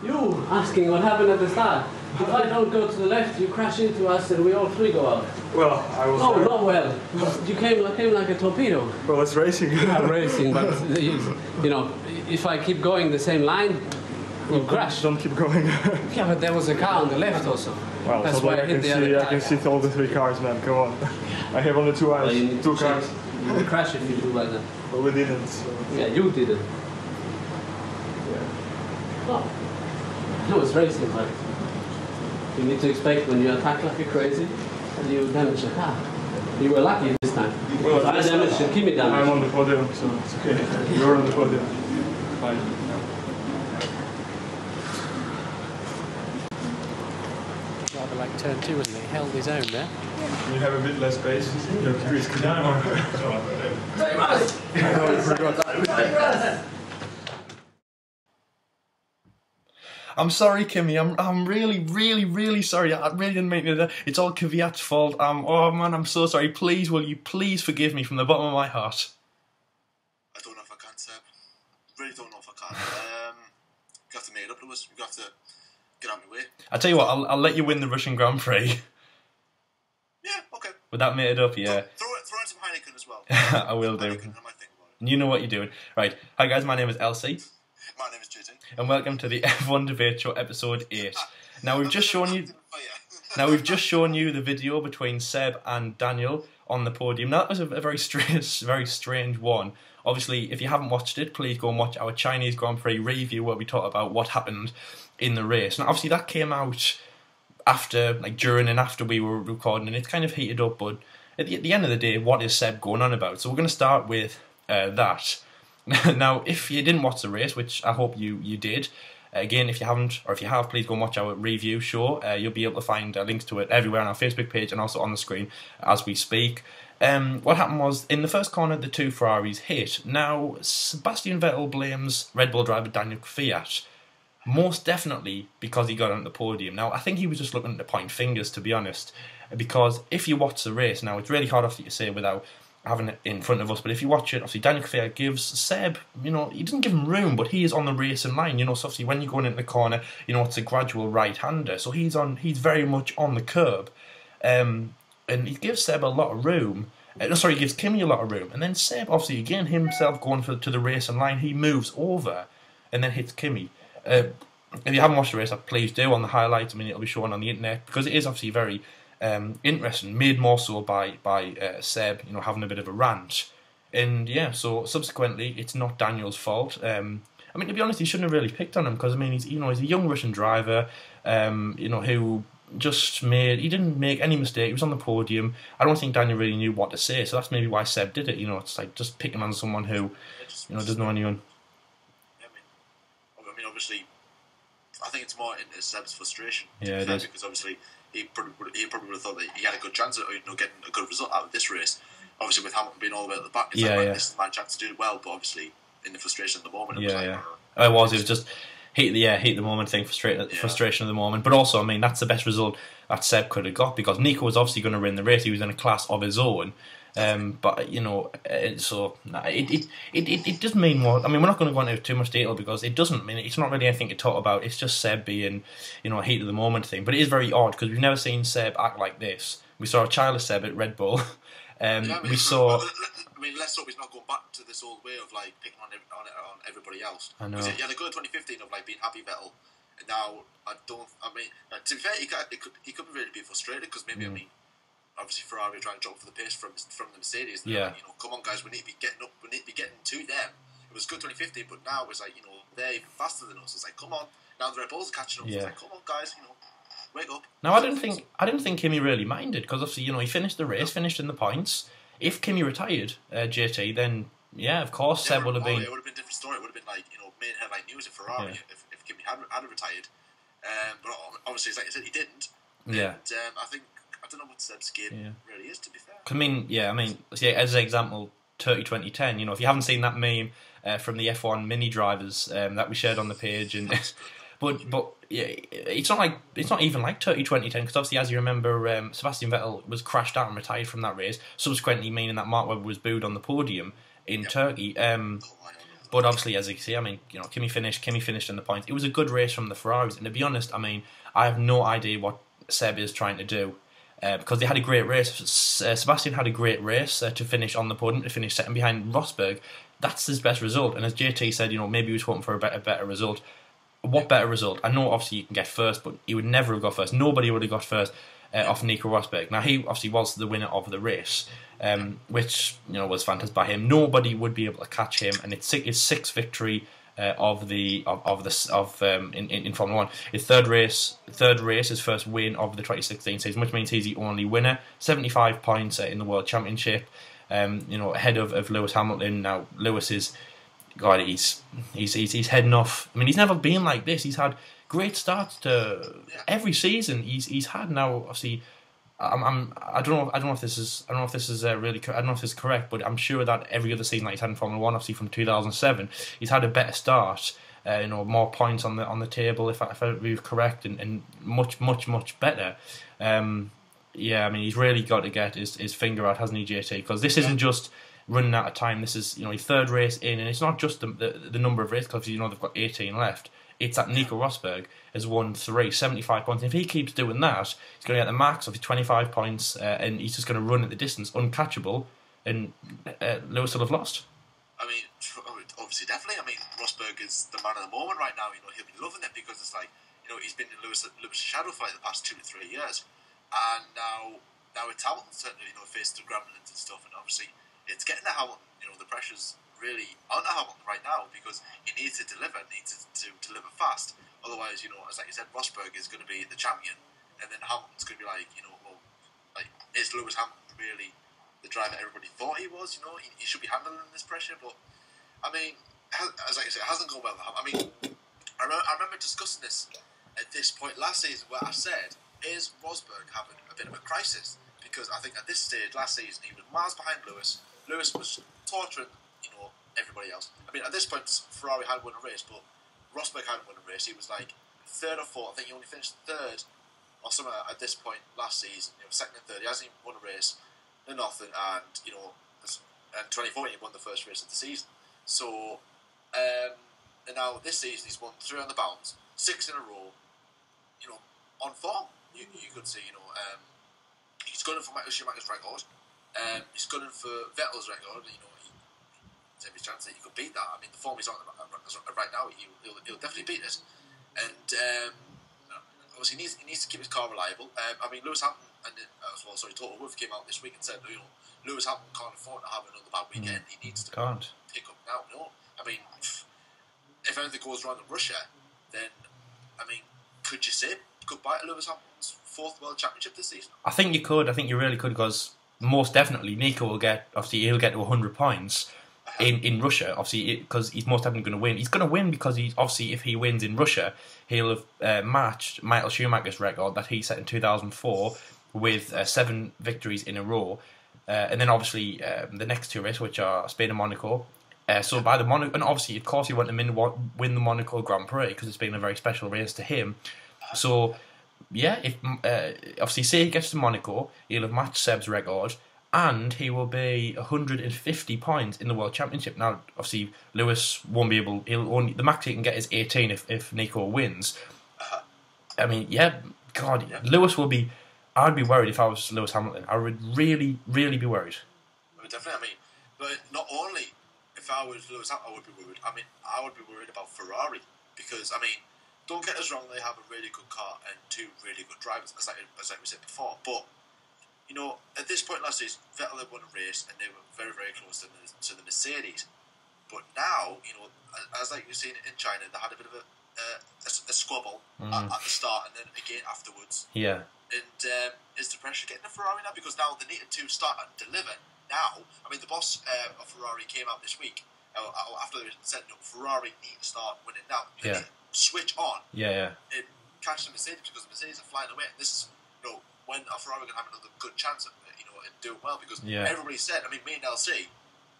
You asking what happened at the start. If I don't go to the left, you crash into us and we all three go out. Well, I was... Oh, not well. You came like a torpedo. Well, it's racing. I'm racing, but you know, if I keep going the same line, you crash. Don't keep going. Yeah, but there was a car on the left also. Well, that's so why I hit the other car. I can see all the three cars, man. Come on. I have only two eyes. Well, two cars. You will crash if you do like that. But we didn't. So. Yeah, you did it. Yeah. Oh. No, it's racing, but you need to expect when you attack like a crazy, you damage the car. You were lucky this time. Well, I damaged and Kimi damaged. I'm on the podium, so it's okay. You're on the podium. Fine. Rather like turn two, wasn't he? Held his own there. You have a bit less space. Your crease can down more. Very much! I know, I forgot. I'm sorry, Kimi. I'm really sorry. I really didn't mean it. It's all Kvyat's fault. Oh man, I'm so sorry. Please, will you please forgive me from the bottom of my heart? I don't know if I can, Seb. Really don't know if I can. You have to make it up, Lewis. You have to get out of my way. I tell you what, I'll let you win the Russian Grand Prix. Yeah, okay. Would that make it up? Yeah. Throw in some Heineken as well. I will do. I might think about it. You know what you're doing. Right. Hi guys, my name is Elsie. My name is JT. And welcome to the F1 Debate Show episode 8. Now we've just shown you the video between Seb and Daniel on the podium. Now that was a very strange one. Obviously, if you haven't watched it, please go and watch our Chinese Grand Prix review where we talk about what happened in the race. Now obviously that came out after, like during and after we were recording, and it's kind of heated up, but at the end of the day, what is Seb going on about? So we're going to start with that. Now, if you didn't watch the race, which I hope you did, again, if you haven't, or if you have, please go and watch our review show. You'll be able to find links to it everywhere on our Facebook page and also on the screen as we speak. What happened was, in the first corner, the two Ferraris hit. Now, Sebastian Vettel blames Red Bull driver Daniel Kvyat, most definitely because he got on the podium. Now, I think he was just looking to point fingers, to be honest, because if you watch the race, now, it's really hard obviously to say without having it in front of us, but if you watch it, obviously Daniel Kvyat gives Seb, you know, he doesn't give him room, but he is on the racing line, you know, so obviously when you're going into the corner, you know, it's a gradual right-hander, so he's very much on the curb, and he gives Seb a lot of room, he gives Kimi a lot of room, and then Seb, obviously, again, himself going to the racing line, he moves over, and then hits Kimi. If you haven't watched the race, please do, on the highlights, I mean, it'll be shown on the internet, because it is obviously very interesting, made more so by Seb, you know, having a bit of a rant, and yeah, so subsequently it's not Daniel's fault. I mean, to be honest, he shouldn't have really picked on him because I mean, he's a young Russian driver, you know, who he didn't make any mistake. He was on the podium. I don't think Daniel really knew what to say, so that's maybe why Seb did it. You know, it's like just picking on someone who, you know, doesn't know anyone. Yeah, I mean, obviously, I think it's more into Seb's frustration. Yeah, it is, because obviously. He probably would have thought that he had a good chance at getting a good result out of this race. Obviously, with Hamilton being all the way at the back, it's this is my chance to do well. But obviously, in the frustration of the moment, it was it was just heat the moment thing, frustration of the moment. But also, I mean, that's the best result that Seb could have got because Nico was obviously going to win the race. He was in a class of his own. But you know, it doesn't mean more. I mean, we're not going to go into too much detail because it doesn't. I mean, it's not really anything to talk about. It's just Seb being, you know, a heat of the moment thing. But it is very odd because we've never seen Seb act like this. We saw a childless Seb at Red Bull. We saw. I mean, let's hope he's not going back to this old way of like picking on everybody else. I know. Because he had a good 2015 of like being happy Vettel, and now I mean, to be fair, he could really be frustrated because maybe I mean. Obviously, Ferrari trying to jump for the pace from the Mercedes. Yeah. Like, you know, come on, guys, we need to be getting up. We need to be getting to them. It was good 2015, but now it's like, you know, they're even faster than us. It's like, come on, now the Red Bulls are catching up. Yeah. It's like, come on, guys, you know, wake up. Now, I didn't think Kimi really minded because obviously, you know, he finished the race, finished in the points. If Kimi retired, JT, then yeah, of course, Seb would have been. It would have been a different story. It would have been like, you know, main headline news if Ferrari if Kimi had retired. But obviously, as like I said, he didn't. Yeah. And I don't know what Seb's game really is, to be fair. I mean, as an example, Turkey 2010, you know, if you haven't seen that meme from the F1 mini drivers that we shared on the page, and but yeah, it's not even like Turkey 2010 because obviously, as you remember, Sebastian Vettel was crashed out and retired from that race, subsequently meaning that Mark Webber was booed on the podium in Turkey. But obviously, as you see, I mean, Kimi finished in the points. It was a good race from the Ferraris, and to be honest, I mean, I have no idea what Seb is trying to do. Because they had a great race. Sebastian had a great race to finish on the podium, to finish second behind Rosberg. That's his best result. And as JT said, maybe he was hoping for a better result. What better result? I know obviously you can get first, but he would never have got first. Nobody would have got first off Nico Rosberg. Now he obviously was the winner of the race, which was fantastic by him. Nobody would be able to catch him, and it's his sixth victory in Formula One. His third race, his first win of the 2016 season, which means he's the only winner. 75 points in the World Championship, ahead of Lewis Hamilton. Now Lewis is, God, he's heading off. I mean, he's never been like this. He's had great starts to every season. He's had now. Obviously, I don't know if this is really. I don't know if this is correct, but I'm sure that every other season that he's had in Formula One, obviously from 2007, he's had a better start. More points on the table, if I be correct, and much better. I mean, he's really got to get his finger out, hasn't he, JT? Because this isn't just running out of time. This is his third race in, and it's not just the number of races, because they've got 18 left. It's that Nico Rosberg has won 75 points. And if he keeps doing that, he's going to get the max of his 25 points, and he's just going to run at the distance, uncatchable, and Lewis will have lost. I mean, obviously, definitely. I mean, Rosberg is the man of the moment right now. He'll be loving it, because it's like, he's been in Lewis' shadow for like the past 2 to 3 years, and now it's Hamilton certainly, facing the gremlins and stuff, and obviously it's getting to Hamilton. The pressure's really on Hamilton right now, because he needs to deliver, to deliver fast. Otherwise, as like you said, Rosberg is going to be the champion, and then Hamilton's going to be like, is Lewis Hamilton really the driver everybody thought he was? He should be handling this pressure, but I mean, as like I said, it hasn't gone well. I mean, I remember discussing this at this point last season, where I said, is Rosberg having a bit of a crisis? Because I think at this stage last season he was miles behind Lewis. Lewis was torturing, everybody else. I mean, at this point Ferrari had won a race, but Rosberg hadn't won a race. He was like third or fourth. I think he only finished third or something at this point last season. Second and third. He hasn't even won a race, no nothing. And and 2014 he won the first race of the season. So, and now this season he's won 3 on the bounce, 6 in a row. On form. You could see. He's gunning for Michael Schumacher's record. He's gunning for Vettel's record. There's every chance that he could beat that. I mean, the form he's on right now, he'll definitely beat it. And obviously, he needs to keep his car reliable. I mean, Lewis Hamilton Toto Wolff came out this week and said, Lewis Hamilton can't afford to have another bad weekend. He needs to pick up now. I mean, if anything goes wrong in Russia, then I mean, could you say goodbye to Lewis Hamilton's 4th World Championship this season? I think you could. I think you really could, because most definitely Nico will get. Obviously, he'll get to 100 points. In Russia, obviously, because he's most definitely going to win. He's going to win because if he wins in Russia, he'll have matched Michael Schumacher's record that he set in 2004 with 7 victories in a row. And then obviously the next 2 races, which are Spain and Monaco. So by the Monaco, and obviously, of course, he want to win the Monaco Grand Prix, because it's been a very special race to him. So yeah, if obviously say he gets to Monaco, he'll have matched Seb's record. And he will be 150 points in the World Championship. Now, obviously, Lewis won't be able. The max he can get is 18 if Nico wins. I mean, God, Lewis will be. I'd be worried if I was Lewis Hamilton. I would really be worried. Definitely. I mean, but not only if I was Lewis Hamilton, I would be worried. I mean, I would be worried about Ferrari, because I mean, don't get us wrong, they have a really good car and 2 really good drivers, as we said before, but. At this point last season, Vettel had won a race, and they were very, very close to the Mercedes. But now, as like you've seen in China, they had a bit of a squabble at the start, and then again afterwards. Yeah. And is the pressure getting to Ferrari now? Because now they need to start and deliver now. I mean, the boss of Ferrari came out this week after they said, "No, Ferrari need to start winning now. They need to switch on. And catch the Mercedes, because the Mercedes are flying away. And this is when are Ferrari going to have another good chance of doing well, because everybody said, I mean, me and LC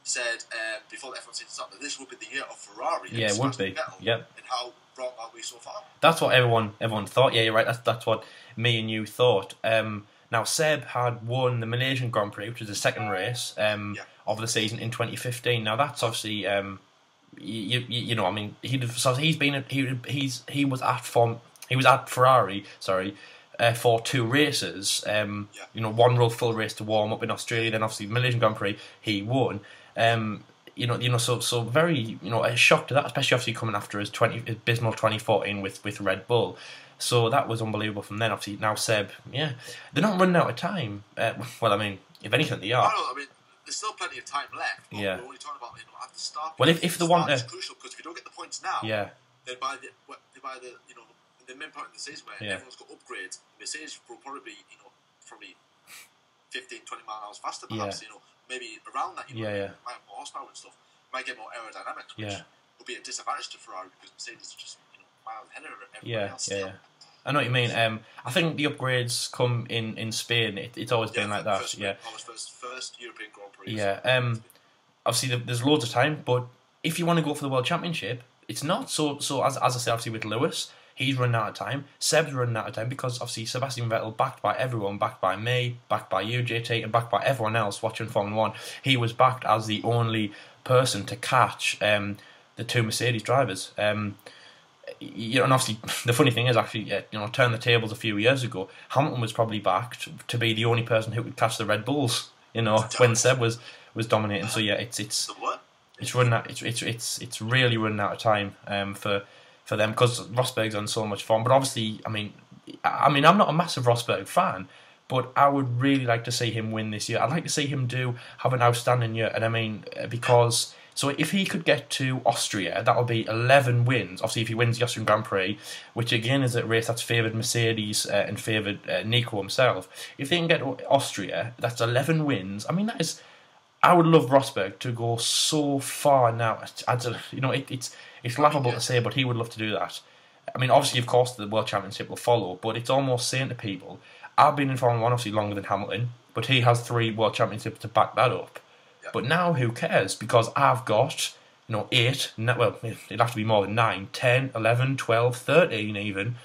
said before the F1 season started, that this would be the year of Ferrari. Yeah, it would be. Yep. And how wrong are we so far? That's what everyone thought. Yeah, you're right. That's what me and you thought. Now, Seb had won the Malaysian Grand Prix, which was the second race of the season in 2015. Now, that's obviously you know, I mean, he was at Ferrari, sorry, for 2 races. You know, one full race to warm up in Australia, then obviously Malaysian Grand Prix he won. You know, so very, you know, a shock to that, especially obviously coming after his abysmal 2014 with Red Bull. So that was unbelievable from then. Obviously now Seb, yeah, they're not running out of time. Well, I mean, if anything, they are. I mean, there's still plenty of time left. But Yeah. we're only talking about, you know, at the start. Well, if they want to, it's crucial, because if you don't get the points now, yeah, then by the you know, the main point in the season where everyone's got upgrades, Mercedes will probably be, you know, probably 15, 20 miles faster, perhaps. You know, maybe around that. You know, might have more horsepower and stuff. Might get more aerodynamics, which will be a disadvantage to Ferrari because Mercedes are just, you know, miles ahead of everybody else. Yeah. I know what you mean. I think the upgrades come in Spain. It's always been like that. First European Grand Prix. Yeah. Obviously, there's loads of time, but if you want to go for the World Championship, it's not. So as I said, obviously with Lewis, he's running out of time. Seb's running out of time because obviously Sebastian Vettel, backed by everyone, backed by me, backed by you, JT, and backed by everyone else watching Formula 1, he was backed as the only person to catch the 2 Mercedes drivers. You know, and obviously the funny thing is actually, you know, turn the tables a few years ago, Hamilton was probably backed to be the only person who could catch the Red Bulls. You know, when Seb was dominating. So yeah, it's running out. It's really running out of time for them because Rosberg's on so much form. But obviously, I mean, I'm not a massive Rosberg fan, but I would really like to see him win this year. I'd like to see him have an outstanding year, and I mean because. So if he could get to Austria, that would be 11 wins. Obviously, if he wins the Austrian Grand Prix, which again is a race that's favoured Mercedes and favoured Nico himself. If they can get to Austria, that's 11 wins. I mean, that is. I would love Rosberg to go so far now. You know, it's laughable to say, but he would love to do that. I mean, obviously, of course, the World Championship will follow, but it's almost saying to people, I've been in Formula 1 obviously longer than Hamilton, but he has 3 World Championships to back that up. But now, who cares? Because I've got, you know, 8, well, it'd have to be more than 9, 10, 11, 12, 13 even,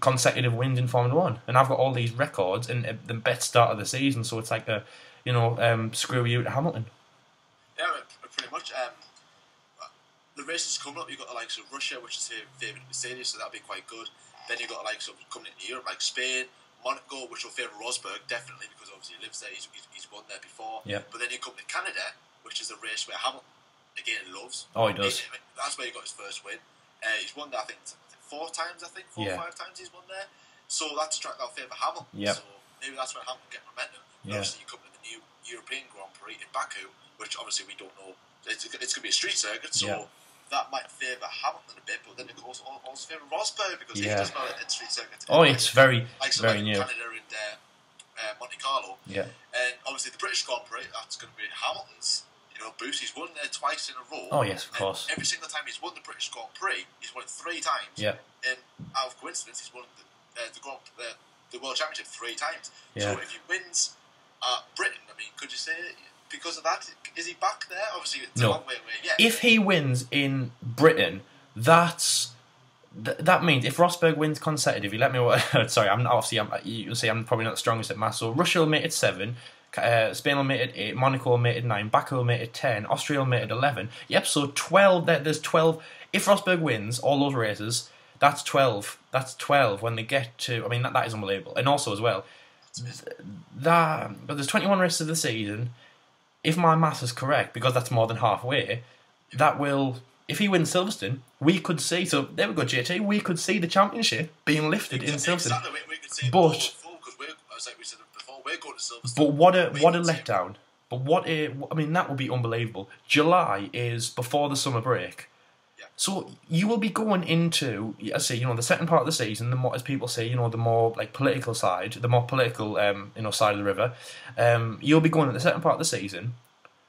consecutive wins in Formula 1. And I've got all these records and the best start of the season, so it's like you know, screw you to Hamilton. Yeah, pretty much. The races coming up, you've got the likes of Russia, which is favoured Mercedes, so that'll be quite good. Then you've got the likes of coming into Europe, like Spain, Monaco, which will favour Rosberg, definitely, because obviously he lives there, he's won there before. Yeah. But then you come to Canada, which is a race where Hamilton, again, loves. Oh, he does. That's where he got his first win. He's won there, I think, 4 times, 4 or 5 times he's won there. So that's a track that'll favour Hamilton. Yeah. So maybe that's where Hamilton get momentum. Yeah. Obviously, you come to the new European Grand Prix in Baku, which obviously we don't know. It's going to be a street circuit, so that might favour Hamilton a bit, but then it also favour Rosberg because he does know that street circuit. Oh, it's very new. Canada and Monte Carlo. Yeah. And obviously the British Grand Prix, that's going to be Hamilton's, you know, boost. He's won there twice in a row. Oh yes, of course. Every single time he's won the British Grand Prix, he's won it 3 times. Yeah. And out of coincidence, he's won the World Championship 3 times. Yeah. So if he wins Britain, I mean, could you say because of that, is he back there? Obviously, it's a long way away. Yeah. If he wins in Britain, that means if Rosberg wins consecutively, let me. Sorry, you'll say I'm probably not the strongest at maths. So Russia will make it 7, Spain will make it 8, Monaco will make it 9, Baku will make it 10, Austria will make it 11. Yep, so 12. There's 12. If Rosberg wins all those races, that's 12. That's 12 when they get to. I mean, that is unbelievable. And also as well, but there's 21 races of the season. If my maths is correct, because that's more than halfway, that will. If he wins Silverstone, we could see. So there we go, JT. We could see the championship being lifted in Silverstone. Exactly, we could see but because as we said before, we're going to Silverstone. But what a letdown. But I mean, that would be unbelievable. July is before the summer break. Yeah. So you will be going into, I say, you know, the second part of the season, the more, as people say, you know, the more like political side, the more political, you know, side of the river. You'll be going at the second part of the season.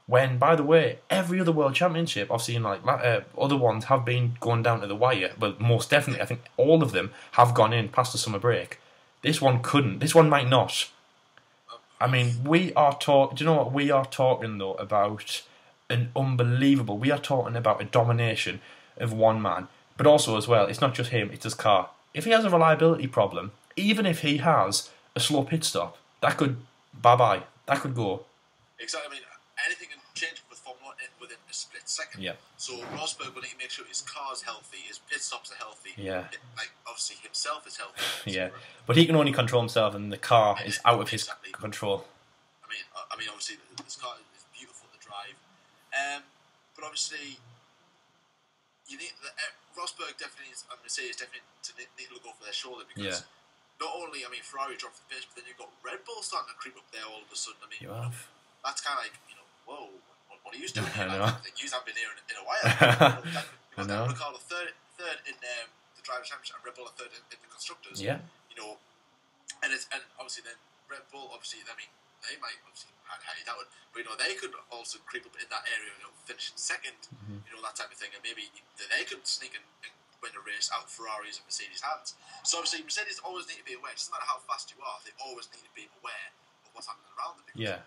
When, by the way, every other World Championship, obviously, you know, like other ones have been going down to the wire. But most definitely, I think all of them have gone in past the summer break. This one couldn't. This one might not. I mean, we are talking. Do you know what we are talking though about? An unbelievable. We are talking about a domination of one man, but also as well, it's not just him; it's his car. If he has a reliability problem, even if he has a slow pit stop, that could bye. That could go. Exactly. I mean, anything can change with Formula 1 within a split second. Yeah. So Rosberg will need to make sure his car's healthy, his pit stops are healthy. Yeah. Like obviously himself is healthy. Yeah, but he can only control himself, and the car is out of his control. I mean, obviously this car is beautiful to drive, but obviously you need Rosberg definitely is, and Mercedes definitely need to look over their shoulder because not only Ferrari dropped the pace, but then you've got Red Bull starting to creep up there all of a sudden. I mean, that's kind of like whoa, what are you doing? I know. You haven't been here in a while. I know. Ricardo third in the Drivers' Championship, and Red Bull are third in the constructors. Yeah. And obviously then Red Bull, they might obviously highly doubt it, but they could also creep up in that area, finishing second, that type of thing, and maybe they could sneak and win a race out Ferraris and Mercedes' hands. So obviously Mercedes always need to be aware. It doesn't matter how fast you are; they always need to be aware of what's happening around them. Because,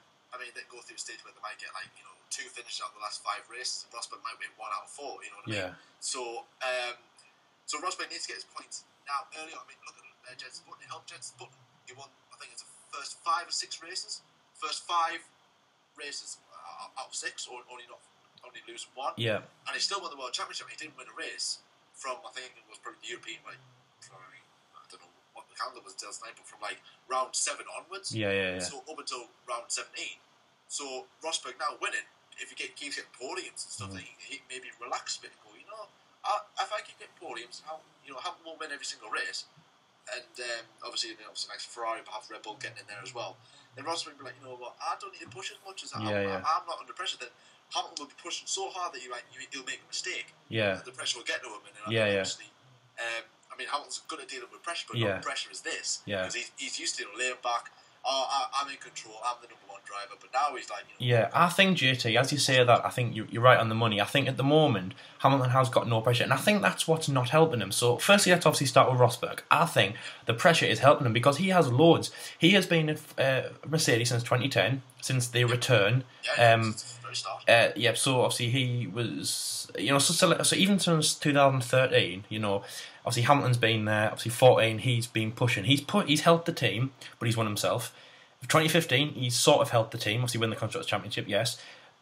they go through a stage where they might get 2 finishes out of the last 5 races. Rosberg might win 1 out of 4. You know what I mean? So Rosberg needs to get his points now early on. Look at Jensen Button. It helped Jensen Button. He won, I think it's the first 5 or 6 races. First 5 races out of 6, or only losing 1. Yeah. And he still won the World Championship. He didn't win a race from, I think it was probably the European, I don't know what the calendar was until tonight, but from round 7 onwards. Yeah. So up until round 17. So Rosberg now winning, if he keeps getting podiums and stuff, he maybe relax a bit and go, if I keep getting podiums, how won't win every single race? And obviously next Ferrari, perhaps Red Bull getting in there as well. Then Rosberg will be like, I don't need to push as much as I'm not under pressure. Then Hamilton will be pushing so hard that he'll make a mistake. Yeah. The pressure will get to him. And obviously, Hamilton's good at dealing with pressure, but not pressure is this. Yeah. Because he's used to laying back. I'm in control. I'm the number 1 driver. But now he's like, Yeah, I think JT, as you say that, I think you're right on the money. I think at the moment Hamilton has got no pressure, and I think that's what's not helping him. So firstly, let's obviously start with Rosberg. I think the pressure is helping him because he has loads. He has been at Mercedes since 2010, since they return. So obviously he was, so even since 2013, obviously Hamilton's been there. Obviously 14, he's been pushing. He's helped the team, but he's won himself. 2015, he's sort of helped the team. Obviously won the Constructors' Championship, yes,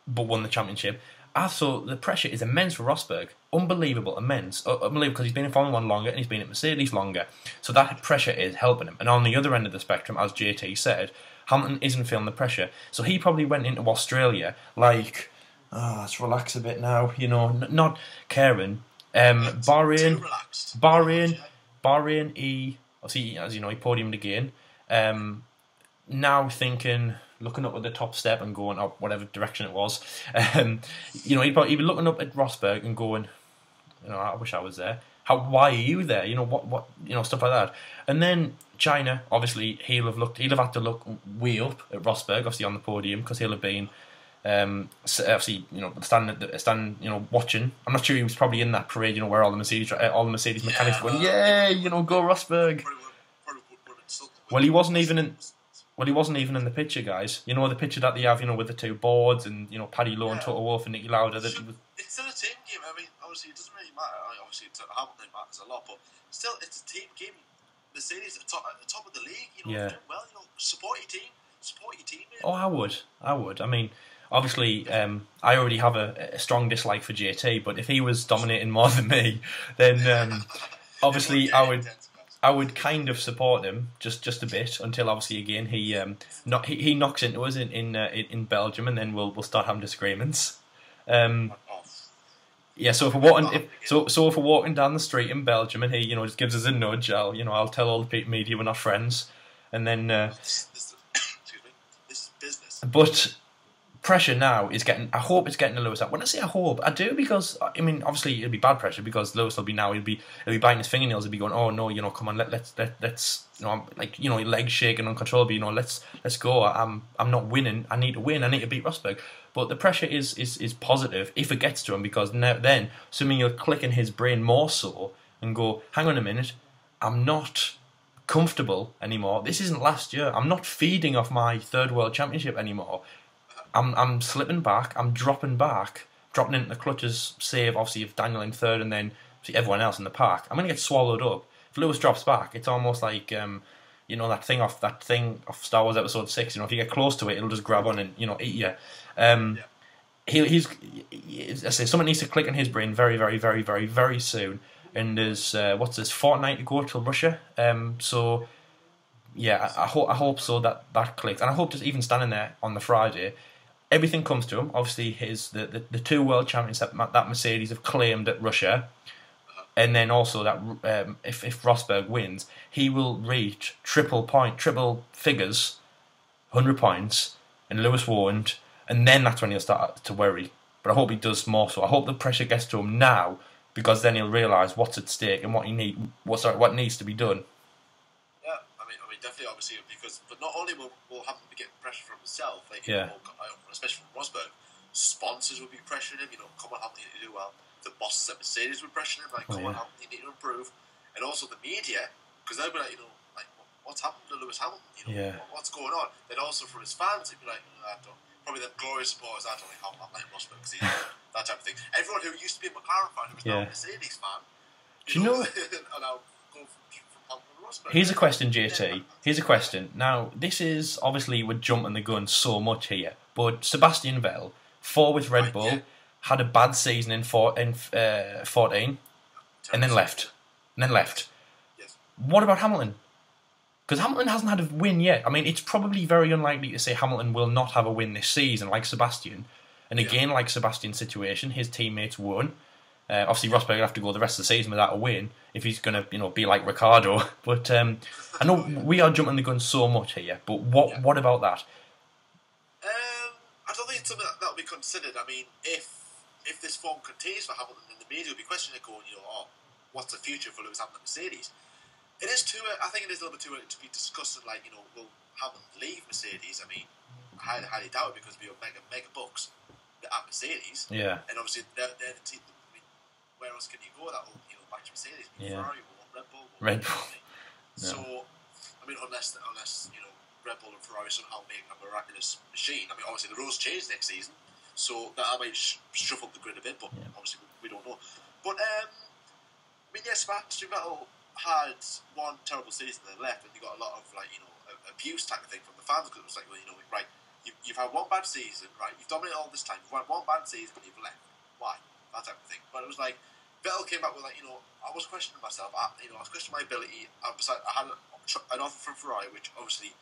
but won the championship. I thought the pressure is immense for Rosberg. Unbelievable, immense. Unbelievable, because he's been in Formula 1 longer and he's been at Mercedes longer. So that pressure is helping him. And on the other end of the spectrum, as JT said, Hamilton isn't feeling the pressure. So he probably went into Australia like, let's relax a bit now, not caring. Bahrain, he, obviously, as you know, he podiumed again. Now thinking, looking up at the top step and going up whatever direction it was. He'd be looking up at Rosberg and going, I wish I was there. Why are you there? What stuff like that. And then China, obviously, he'll have had to look way up at Rosberg, obviously on the podium, because he'll have been obviously, standing, watching. I'm not sure he was probably in that parade, where all the Mercedes mechanics going, go Rosberg. Well, he wasn't even in the picture, guys. The picture that they have, with the 2 boards and Paddy Lowe and Toto Wolff and Nicky Lauda. It's still a team game. Obviously, it doesn't really matter. Obviously, Hamilton matters a lot, but still, it's a team game. Mercedes at the top of the league. Doing well. Support your team. Mate. Oh, I would. I mean, obviously, I already have a strong dislike for JT, but if he was dominating more than me, then obviously I would kind of support him just a bit until obviously again he knocks into us in Belgium, and then we'll start having disagreements. So if we're walking down the street in Belgium and he just gives us a nudge, I'll tell all the media we're not friends, and then this is business. But pressure now is getting. I hope it's getting to Lewis. When I say I hope, I do, because obviously it'll be bad pressure, because Lewis will be biting his fingernails. He'll be going, oh no, come on, let's legs shaking uncontrollably. Let's go. I'm not winning. I need to win. I need to beat Rosberg. But the pressure is positive if it gets to him, because then assuming you'll click in his brain more so and go, hang on a minute, I'm not comfortable anymore. This isn't last year. I'm not feeding off my 3rd World Championship anymore. I'm slipping back. I'm dropping into the clutches. Save obviously if Daniel in 3rd, and then everyone else in the pack. I'm going to get swallowed up. If Lewis drops back, it's almost like that thing off Star Wars Episode 6. If you get close to it, it'll just grab on and eat you. I say something needs to click in his brain very, very, very, very, very soon. And there's what's this, fortnight to go till Russia. So yeah, I hope so that clicks, and I hope just even standing there on the Friday, everything comes to him. Obviously, the 2 world champions that Mercedes have claimed at Russia, and then also that if Rosberg wins, he will reach triple figures, 100 points, and Lewis won't, and then that's when he'll start to worry. But I hope he does more so. I hope the pressure gets to him now, because then he'll realise what's at stake and what needs to be done. Yeah, I mean, definitely, obviously, but not only will Hamilton be getting pressure from himself, especially from Rosberg, sponsors will be pressuring him. Come on, Hamilton, you need to do well. The bosses at Mercedes will pressure him, come on, Hamilton, you need to improve. And also the media, because they'll be like, what's happened to Lewis Hamilton? What's going on? Then also from his fans, they'd be like, probably the glorious supporters, I don't like Hamilton, I like Rosberg, because that type of thing. Everyone who used to be a McLaren fan, who was now a Mercedes fan, do you know? And now go from Rosberg. Here's a question, JT. Here's a question. Now, this is obviously we're jumping the gun so much here, but Sebastian Vettel, 4 with Red Bull, had a bad season in 14, and then left. Yes. What about Hamilton? Because Hamilton hasn't had a win yet. I mean, it's probably very unlikely to say Hamilton will not have a win this season, like Sebastian. And again, like Sebastian's situation, his teammates won. Obviously, Rosberg will have to go the rest of the season without a win if he's going to, be like Ricciardo. But I know we are jumping the gun so much here. But what about that? I don't think it's something that will be considered. I mean, if this form continues for Hamilton, then the media will be questioning it, going, what's the future for Lewis Hamilton Mercedes? It is I think it is a little bit too early to be discussing, will Hamilton leave Mercedes? I mean, I highly doubt it, because we have mega bucks at Mercedes. Yeah. And obviously, they're the team. I mean, where else can you go that will, back to Mercedes? Ferrari or Red Bull. Red Bull. So, I mean, unless Red Bull and Ferrari somehow make a miraculous machine. I mean, obviously the rules change next season, so that might shuffle the grid a bit, but obviously we don't know. But I mean, Sebastian Vettel had one terrible season and then left, and you got a lot of abuse type of thing from the fans, because it was like, well, right, you've had one bad season, right? You've dominated all this time. You've had one bad season, and you've left. Why? That type of thing. But it was like Vettel came back with I was questioning myself. I was questioning my ability. I had an offer from Ferrari, which obviously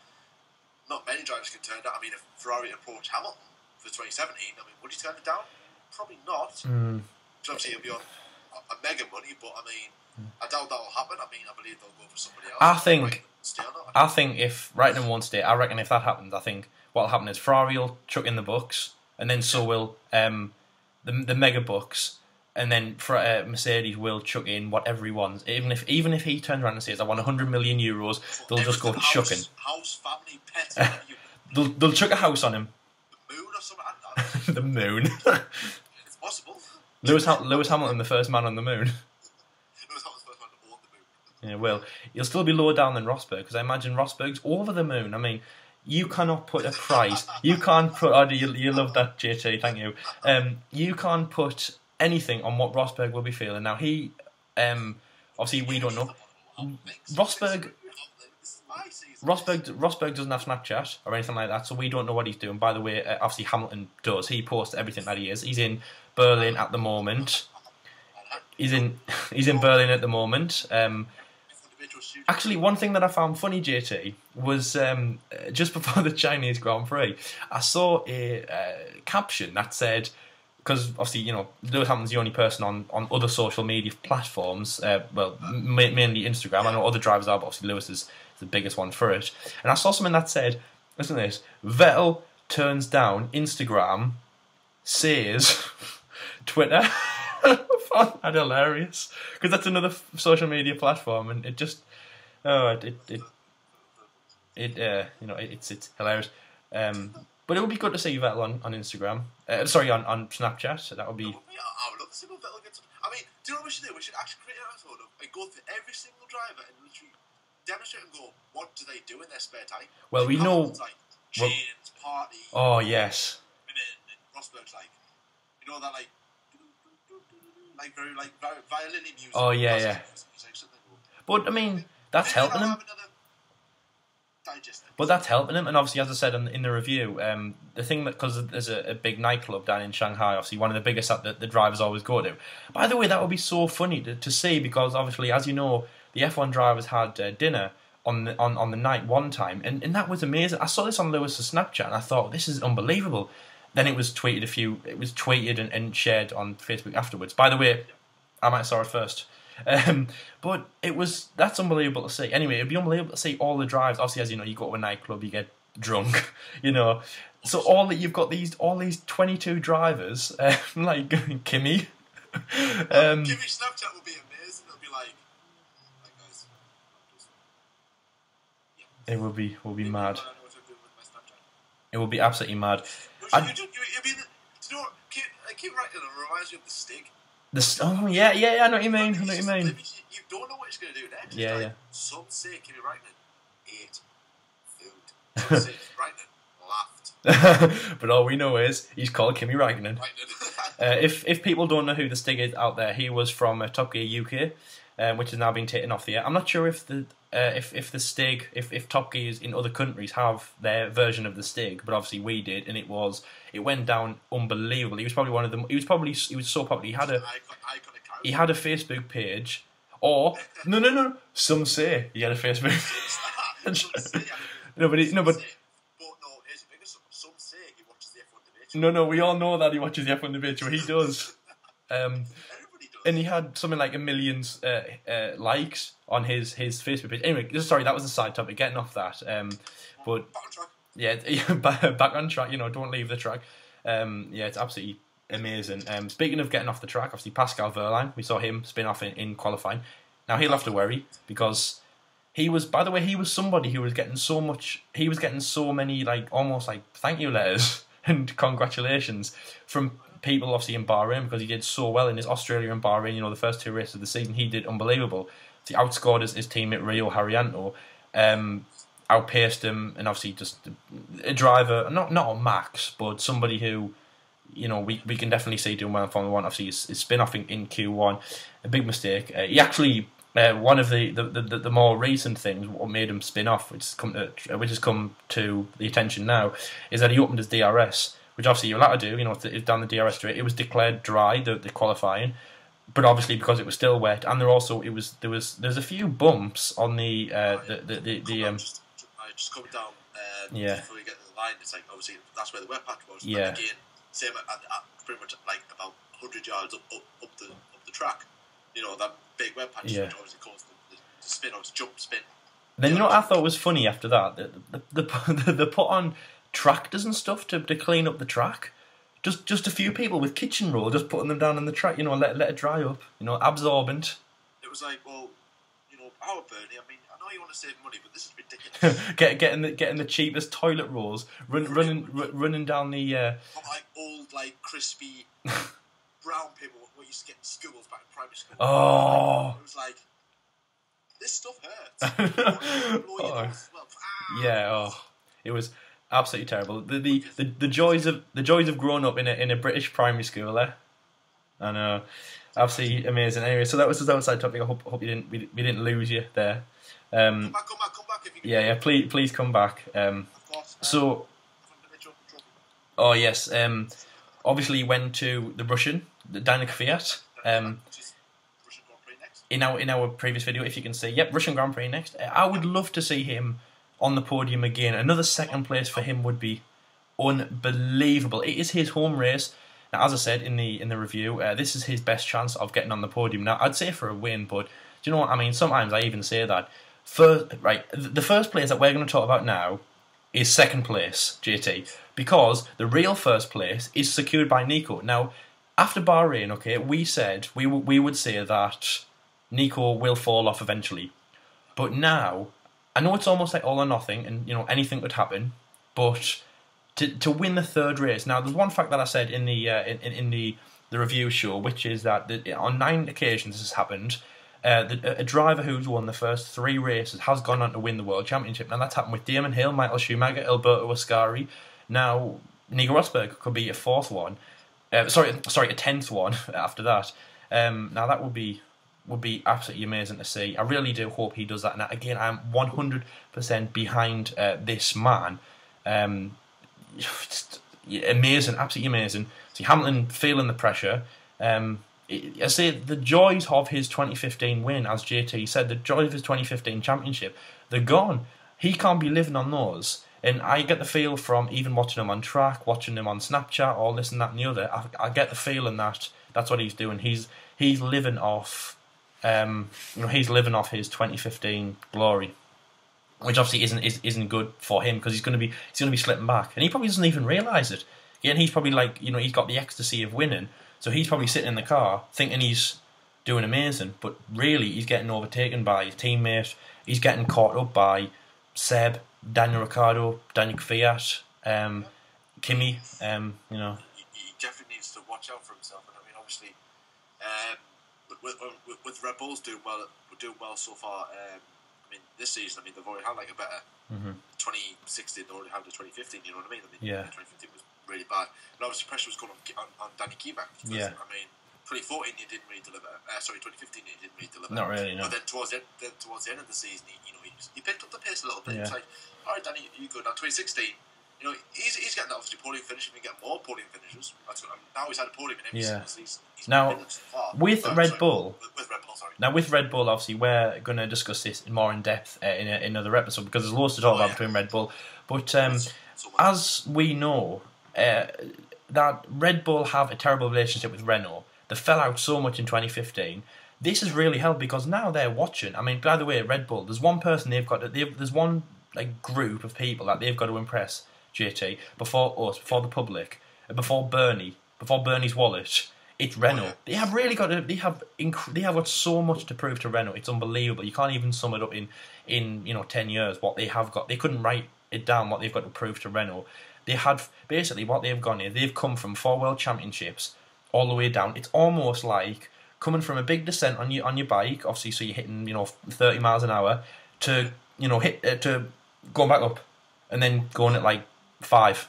not many drivers can turn down. I mean, if Ferrari approached Hamilton for 2017, I mean, would he turn it down? Probably not. So obviously he'll be on a mega money, but I mean, I doubt that will happen. I mean, I believe they'll go for somebody else. I think if Raikkonen won't stay, I reckon if that happens, I think what'll happen is Ferrari will chuck in the bucks, and then so will the mega bucks, and then Mercedes will chuck in whatever he wants. Even if he turns around and says, "I want 100 million euros," they'll just go chucking. House, family, pet. They'll chuck a house on him. The moon or something. The moon. It's possible. Lewis Hamilton, the first man on the moon. Yeah, well, he'll still be lower down than Rosberg, because I imagine Rosberg's over the moon. I mean, you cannot put a price. You can't put. Oh, you love that, JT. Thank you. You can't put anything on what Rosberg will be feeling. Now he, obviously we don't know. Rosberg doesn't have Snapchat or anything like that, so we don't know what he's doing. By the way, obviously Hamilton does. He posts everything that he is. He's in Berlin at the moment. He's in Berlin at the moment. Actually, one thing that I found funny, JT, was just before the Chinese Grand Prix, I saw a caption that said, because obviously, Lewis Hamilton's the only person on other social media platforms, mainly Instagram. I know other drivers are, but obviously Lewis is the biggest one for it. And I saw something that said, listen to this, Vettel turns down Instagram, says Twitter. I found that hilarious, because that's another social media platform, and it just, it's hilarious. But it would be good to see Vettel on Instagram. On Snapchat. So that would be. I would love to see Vettel get some. I mean, do you know what we should do? We should actually create an episode and go through every single driver and literally demonstrate and go, what do they do in their spare time? Well, we know. Chains, party. Oh yes. Women, and Rosberg's very violin music. Oh yeah. But I mean, that's helping him. Digestive. But that's helping him, and obviously, as I said in the review, the thing that, because there's a big nightclub down in Shanghai, obviously one of the biggest that the drivers always go to. By the way, that would be so funny to see, because obviously, as you know, the F1 drivers had dinner on the night one time, and that was amazing. I saw this on Lewis's Snapchat, and I thought, this is unbelievable. Then it was tweeted and shared on Facebook afterwards. By the way, I might have saw it first. But that's unbelievable to see. Anyway, it'd be unbelievable to see all the drives. Obviously, as you know, you go to a nightclub, you get drunk, you know. So you've got all these 22 drivers, like Kimi. Kimmy's Snapchat would be amazing. It'll be like guys, it will be mad. It will be absolutely mad. You know, keep writing. It reminds me of the Stig. Yeah, I know what you mean. You don't know what he's going to do next. Yeah, yeah. Some say Kimi Räikkönen ate food. Some say Räikkönen laughed. But all we know is he's called Kimi Räikkönen. If people don't know who the Stig is out there, he was from Top Gear UK, which has now been taken off the air. I'm not sure if the Stig, if Top Gears in other countries have their version of the Stig, but obviously we did, and it went down unbelievable. He was probably one of them. He was so popular. He had a Facebook page, or no. Some say he had a Facebook. Some say he watches the F1 debate. No, we all know that he watches the F1 debate show. He does. Everybody does. And he had something like 1 million likes on his Facebook page. Anyway, sorry, that was a side topic. Getting off that, but Back on track. yeah, back on track. You know, don't leave the track. Yeah, it's absolutely amazing. Speaking of getting off the track, obviously Pascal Wehrlein, we saw him spin off in qualifying. Now he'll have to worry, because he was somebody who was getting so many almost like thank you letters and congratulations from people obviously in Bahrain, because he did so well in his Australia and Bahrain. You know, the first 2 races of the season, he did unbelievable. He outscored his teammate Rio Haryanto, outpaced him, and obviously just a driver, not a max, but somebody who, you know, we can definitely see doing well in Formula 1. Obviously, his spin-off in Q1, a big mistake. He actually, one of the more recent things, what made him spin off, which has come to the attention now, is that he opened his DRS, which obviously you're allowed to do, you know, it's down the DRS straight. It was declared dry, the qualifying, but obviously because it was still wet, and there's a few bumps on the just come down yeah. before you get to the line. It's like, obviously that's where the wet patch was. Yeah. But again, same at pretty much like about 100 yards up the track. You know, that big wet patch, Yeah. which obviously caused the spin, or jump spin. Then you know what I thought was funny after that? They put on tractors and stuff to clean up the track. Just a few people with kitchen roll, just putting them down on the track, you know, let it dry up, you know, absorbent. It was like, well, you know, our Bernie, I mean, I know you want to save money, but this is ridiculous. getting the cheapest toilet rolls, running down the. From like old, like crispy brown paper what used to get in schools back in primary school. Oh. It was like, this stuff hurts. Yeah. Oh, it was absolutely terrible. The joys of growing up in a British primary school there. I know, absolutely amazing. Anyway, so that was the outside topic. I hope we didn't lose you there. Come back if you can. Yeah. Please come back. So. Oh yes. Obviously went to the Russian, the Danica Fiat. In our previous video, if you can see, yep, Russian Grand Prix next. I would love to see him on the podium again. Another second place for him would be unbelievable. It is his home race. Now, as I said in the review, this is his best chance of getting on the podium. Now, I'd say for a win, but do you know what I mean? Sometimes I even say that. The first place that we're going to talk about now is second place, JT, because the real first place is secured by Nico. Now, after Bahrain, okay, we said we would say that Nico will fall off eventually, but now I know it's almost like all or nothing, and you know anything could happen. But to win the third race, now there's one fact that I said in the review show, which is that on 9 occasions this has happened. A driver who's won the first 3 races has gone on to win the World Championship. Now that's happened with Damon Hill, Michael Schumacher, Alberto Ascari. Now Nico Rosberg could be a 4th one. Sorry, a 10th one after that. Now that would be would be absolutely amazing to see. I really do hope he does that. And again, I'm 100% behind this man. Just amazing, absolutely amazing. See Hamilton feeling the pressure. I say the joys of his 2015 win, as JT said, the joys of his 2015 championship, they're gone. He can't be living on those. And I get the feel from even watching him on track, watching him on Snapchat, all this and that and the other. I get the feeling that that's what he's doing. He's living off, he's living off his 2015 glory, which obviously isn't good for him because he's going to be slipping back, and he probably doesn't even realise it. Again, he's probably like, he's got the ecstasy of winning, so he's probably sitting in the car thinking he's doing amazing, but really he's getting overtaken by his teammate. He's getting caught up by Seb, Daniel Ricciardo, Daniel Kvyat, Kimi. He definitely needs to watch out for himself. And I mean, obviously, with Red Bulls doing well so far. I mean, this season, I mean, they've already had like a better 2016. They already had the 2015. You know what I mean? 2015 was really bad, and obviously pressure was going on Danny Kimi. Yeah. I mean, 2014 he didn't really deliver. 2015 he didn't really deliver. Not really, no. But then towards the end of the season, he picked up the pace a little bit. Yeah. It's like, all right, Danny, you good. Now 2016, he's getting that obviously podium finish. He can get more podium finishes. Now he's had a podium in every season. He's now so far. With Red Bull. With Red Bull, sorry. Now with Red Bull, obviously, we're going to discuss this more in depth in another episode because there's loads to talk about between Red Bull. But as we know, that Red Bull have a terrible relationship with Renault. They fell out so much in 2015. This has really helped because now they're watching. I mean, by the way, Red Bull, there's one person there's one group of people that they've got to impress, JT, before us, before the public, before Bernie's wallet. It's Renault. They have really got to. They have got so much to prove to Renault. It's unbelievable. You can't even sum it up in 10 years what they have got. They couldn't write it down what they've got to prove to Renault. They had basically what they've gone here. They've come from 4 world championships all the way down. It's almost like coming from a big descent on your bike, obviously, so you're hitting 30 miles an hour to to going back up and then going at like 5.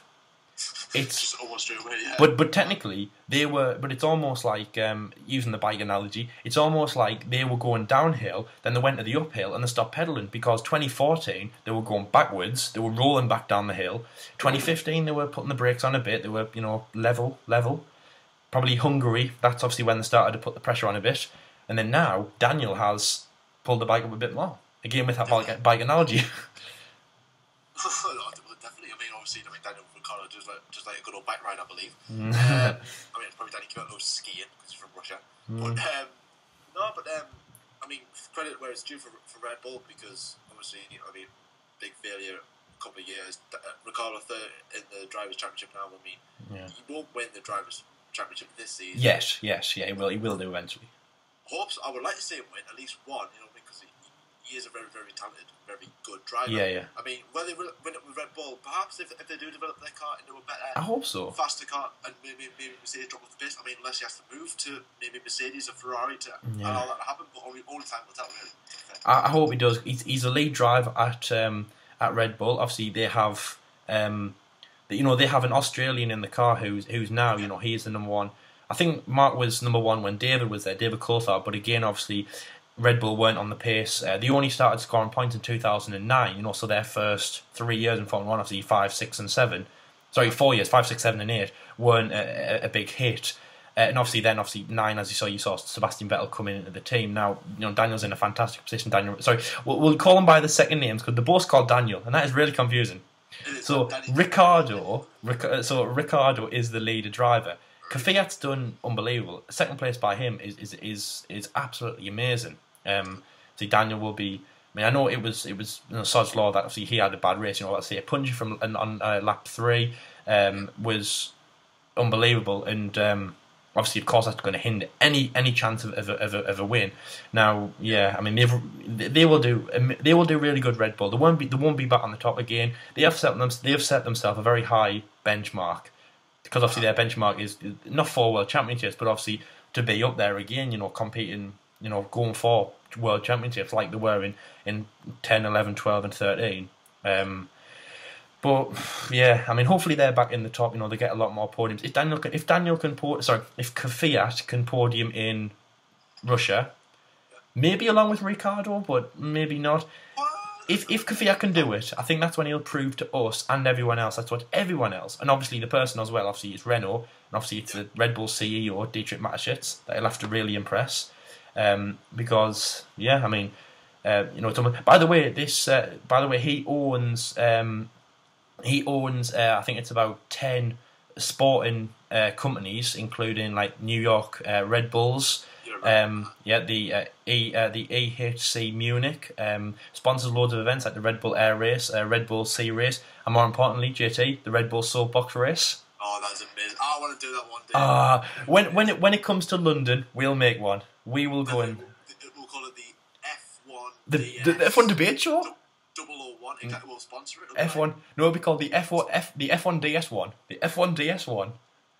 It's just almost straight away, yeah. But technically they were. But it's almost like using the bike analogy. It's almost like they were going downhill, then they went to the uphill and they stopped pedaling because 2014 they were going backwards. They were rolling back down the hill. 2015 they were putting the brakes on a bit. They were level. Probably Hungary. That's obviously when they started to put the pressure on a bit. And then now Daniel has pulled the bike up a bit more. Again with that bike analogy. Definitely. I mean, obviously, Daniel Ricciardo just like a good old bike ride, I believe. I mean, it's probably Danny Kvyat loves skiing because he's from Russia. But I mean, credit where it's due for Red Bull because obviously, big failure a couple of years. Ricciardo third in the drivers' championship now. I mean, he won't win the drivers' championship this season. Yes, he will do eventually. I would like to see him win at least one. Because he is a very, very talented, very good driver. Yeah. I mean, whether they win it with Red Bull, perhaps if they do develop their car into a better, I hope so, faster car, and maybe Mercedes drop off the pace. I mean, unless he has to move to maybe Mercedes or Ferrari to allow that to happen, but only time will tell. Really. I hope he does. He's a lead driver at Red Bull. Obviously, they have they have an Australian in the car who's now he is the number one. I think Mark was number one when David was there, David Coulthard. But again, obviously, Red Bull weren't on the pace. They only started scoring points in 2009. So their first 3 years in Formula 1, obviously 5, 6, and 7. Sorry, 4 years, 5, 6, 7, and 8 weren't a big hit. And obviously 9, as you saw Sebastian Vettel coming into the team. Now, Daniel's in a fantastic position. We'll call them by the second names because they're both called Daniel, and that is really confusing. So Ricciardo is the leader driver. Kvyat's done unbelievable. Second place by him is absolutely amazing. See, Daniel will be. I mean, I know it was Sod's law that obviously he had a bad race. Let's say a punch from on lap 3 was unbelievable, and obviously, of course, that's going to hinder any chance of a win. Now, I mean, they will do really good. Red Bull. They won't be back on the top again. They have set themselves a very high benchmark. Because obviously their benchmark is not 4 world championships, but obviously to be up there again, competing, going for world championships like they were in 10, 11, 12 and 13. But I mean, hopefully they're back in the top. They get a lot more podiums. If Kvyat can podium in Russia, Maybe along with Ricardo, but maybe not. If Kvyat can do it, I think that's when he'll prove to us and everyone else. That's what everyone else, and obviously the person as well. Obviously it's Renault, and obviously it's the Red Bull CEO Dietrich Mateschitz that he'll have to really impress. Because yeah, I mean, you know. By the way, he owns. I think it's about 10 sporting companies, including like New York Red Bulls. The EHC Munich sponsors loads of events like the Red Bull Air Race, Red Bull Sea Race, and more importantly, JT, the Red Bull Soapbox Race. Oh, that's amazing! I want to do that one day. When it comes to London, we'll make one. We will go in. We'll call it The the F1 debate show. 001. Exactly, we'll sponsor it. F1. No, it'll be called the F1 DS1. The F1 DS1.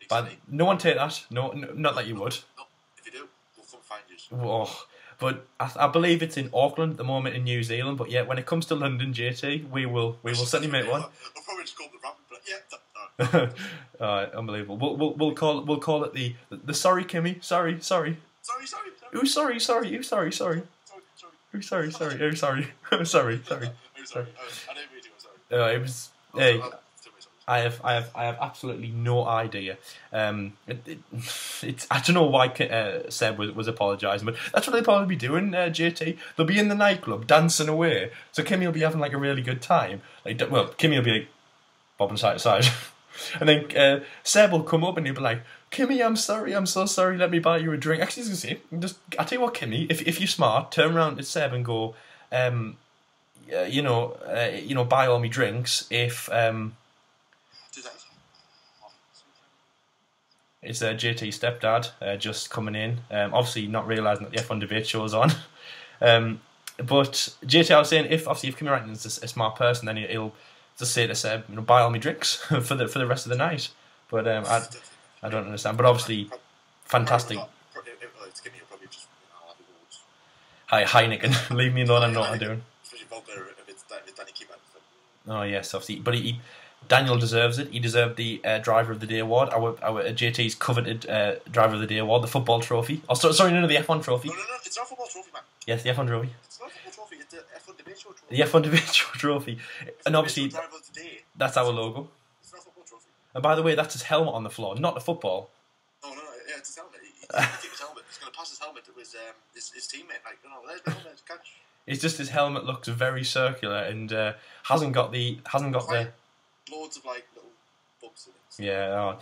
But no one take that. No, not that you would. No, if you do, we'll come find you. Oh, but I believe it's in Auckland at the moment in New Zealand. But yeah, when it comes to London, JT, we will certainly make one. I'll probably just call it the ramp, but yeah. Unbelievable. We'll call it the sorry Kimi. Sorry. Sorry. Ooh, sorry. Ooh, sorry. Ooh, sorry. Oh, sorry. I didn't mean to. I'm sorry. It was. Hey, I have absolutely no idea. It's I don't know why Seb was apologising, but that's what they'll probably be doing. JT, they'll be in the nightclub dancing away. So Kimi will be having like a really good time. Kimi will be like bobbing side to side, and then Seb will come up and he'll be like, "Kimi, I'm sorry, I'm so sorry. Let me buy you a drink." Actually, he's gonna say, I tell you what, Kimi, if you're smart, turn around to Seb and go, buy all me drinks if It's JT's stepdad just coming in, obviously not realising that the F1 debate show's on. But JT, I was saying, if Kimi Räikkönen's a smart person, then he'll just say to Seb, buy all me drinks for the rest of the night. But I don't understand. But obviously, fantastic. Hi, Heineken, leave me alone. I know what I'm doing. Oh yes, obviously, but Daniel deserves it. He deserved the Driver of the Day award. Our JT's coveted Driver of the Day award, the football trophy. Oh, sorry, no, the F1 trophy. No, it's not a football trophy, man. Yes, the F1 trophy. It's not a football trophy. It's the F1 debate show trophy. The F1 debate show trophy, and obviously Driver of the Day. That's our logo. It's not a football trophy. And by the way, that's his helmet on the floor, not the football. Oh no, yeah, it's his helmet. He's going to keep his helmet. He's going to pass his helmet to his teammate. Like, there's my helmet. Catch. It's just his helmet looks very circular and hasn't got the loads of like little bumps in it. Yeah,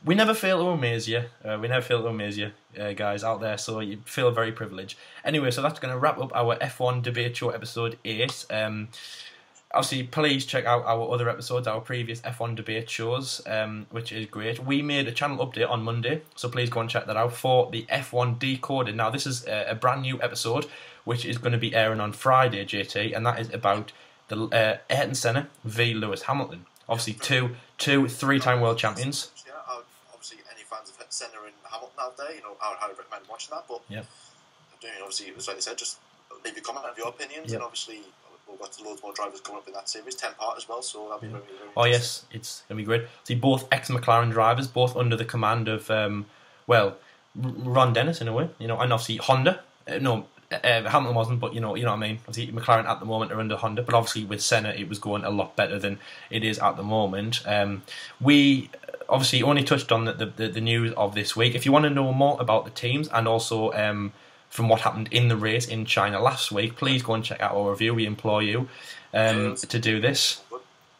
we never fail to amaze you. We never fail to amaze you, guys out there. So you feel very privileged. Anyway, so that's going to wrap up our F1 debate show episode 8. Obviously, please check out our other episodes, our previous F1 debate shows, which is great. We made a channel update on Monday, so please go and check that out for the F1 Decoded. Now, this is a brand new episode, which is going to be airing on Friday, JT, and that is about the Ayrton Senna v Lewis Hamilton. Obviously, two three-time world champions. Yeah, obviously, any fans of Senna and Hamilton out there, I would highly recommend watching that. But yeah, obviously, it was like I said, just leave your comment of your opinions, and obviously, we've got loads more drivers coming up in that series, 10-part as well. So that'll be really, really Oh yes, it's gonna be great. See, both ex-McLaren drivers, both under the command of Ron Dennis in a way, and obviously Honda. Hamilton wasn't, but you know what I mean. Obviously, McLaren at the moment are under Honda, but obviously with Senna, it was going a lot better than it is at the moment. We obviously only touched on the news of this week. If you want to know more about the teams and also from what happened in the race in China last week, please go and check out our review. We implore you to do this.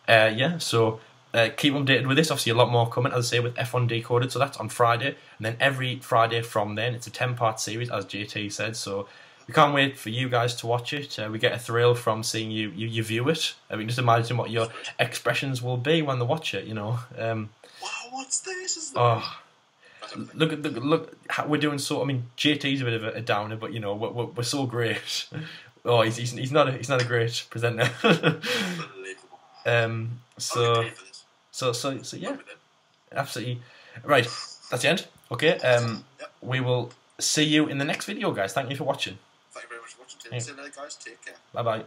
So keep updated with this. Obviously, a lot more coming, as I say, with F1 Decoded. So that's on Friday, and then every Friday from then, it's a 10-part series, as JT said. So we can't wait for you guys to watch it. We get a thrill from seeing you view it. I mean, just imagine what your expressions will be when they watch it. Wow, what's this? Look! We're doing so. I mean, JT's a bit of a downer, but we're so great. Oh, he's not a great presenter. So yeah, absolutely right. That's the end. Okay. We will see you in the next video, guys. Thank you for watching. Thank you very much for watching. See you later, guys. Take care. Bye bye.